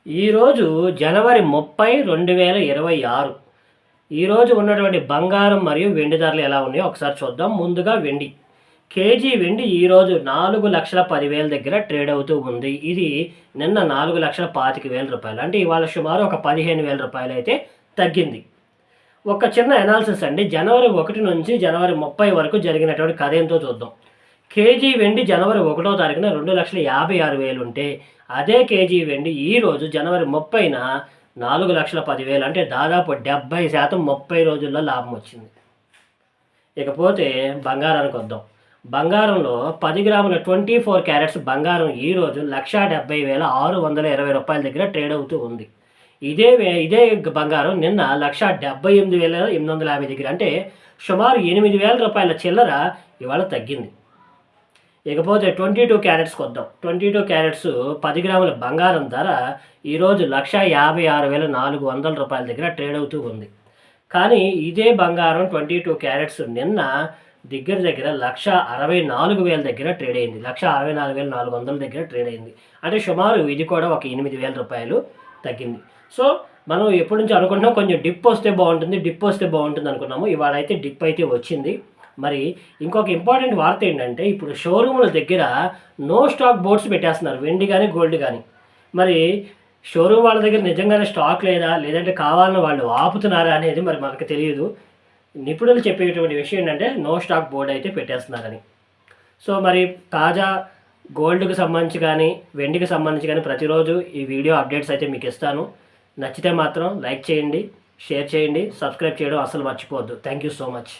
ఈరోజు జనవరి 30, 2026. ఈరోజు ఉన్నటువంటి బంగారం మరియు వెండి ధరలు ఎలా ఉన్నాయో ఒకసారి చూద్దాం. ముందుగా వెండి. కేజీ వెండి ఈరోజు 4,10,000 దగ్గర ట్రేడ్ అవుతూ ఉంది. ఇది నిన్న 4,25,000 రూపాయలు. అంటే ఇవాళ సుమారు ఒక 15,000 రూపాయలు అయితే తగ్గింది. ఒక చిన్న అనాలిసిస్ అండి. జనవరి 1 నుంచి జనవరి 30 వరకు జరిగినటువంటి కథ ఏంటో చూద్దాం. కేజీ వెండి జనవరి 1వ తారీఖున 2,56,000 ఉంటే అదే కేజీ వెండి ఈరోజు జనవరి 30న 4,10,000, అంటే దాదాపు 70% 30 రోజుల్లో లాభం వచ్చింది. ఇకపోతే బంగారానికి వద్దాం. బంగారంలో 10 గ్రాముల 24 క్యారెట్స్ బంగారం ఈరోజు 1,70,620 రూపాయల దగ్గర ట్రేడ్ అవుతూ ఉంది. ఇదే బంగారం నిన్న 1,78,850 దగ్గర, అంటే సుమారు 8,000 రూపాయల చిల్లర ఇవాళ తగ్గింది. ఇకపోతే 22 క్యారెట్స్కి వద్దాం. 22 క్యారెట్స్ 10 గ్రాముల బంగారం ధర ఈరోజు 1,56,400 రూపాయల దగ్గర ట్రేడ్ అవుతూ ఉంది. కానీ ఇదే బంగారం 22 క్యారెట్స్ నిన్న దగ్గర 1,64,000 దగ్గర ట్రేడ్ అయింది. 1,64,400 దగ్గర ట్రేడ్ అయింది. అంటే సుమారు ఇది కూడా ఒక 8,000 రూపాయలు తగ్గింది. సో మనం ఎప్పటి నుంచి అనుకుంటున్నాం కొంచెం డిప్ వస్తే బాగుంటుంది అనుకున్నాము. ఇవాళ అయితే డిప్ అయితే వచ్చింది. మరి ఇంకొక ఇంపార్టెంట్ వార్త ఏంటంటే, ఇప్పుడు షోరూముల దగ్గర నో స్టాక్ బోర్డ్స్ పెట్టేస్తున్నారు, వెండి కానీ గోల్డ్ కానీ. మరి షోరూమ్ వాళ్ళ దగ్గర నిజంగానే స్టాక్ లేదంటే కావాలని వాళ్ళు ఆపుతున్నారా అనేది మరి మనకు తెలియదు. నిపుణులు చెప్పేటువంటి విషయం ఏంటంటే నో స్టాక్ బోర్డు అయితే పెట్టేస్తున్నారని. సో మరి తాజా గోల్డ్కి సంబంధించి కానీ వెండికి సంబంధించి కానీ ప్రతిరోజు ఈ వీడియో అప్డేట్స్ అయితే మీకు ఇస్తాను. నచ్చితే మాత్రం లైక్ చేయండి, షేర్ చేయండి, సబ్స్క్రైబ్ చేయడం అసలు మర్చిపోవద్దు. Thank you so much.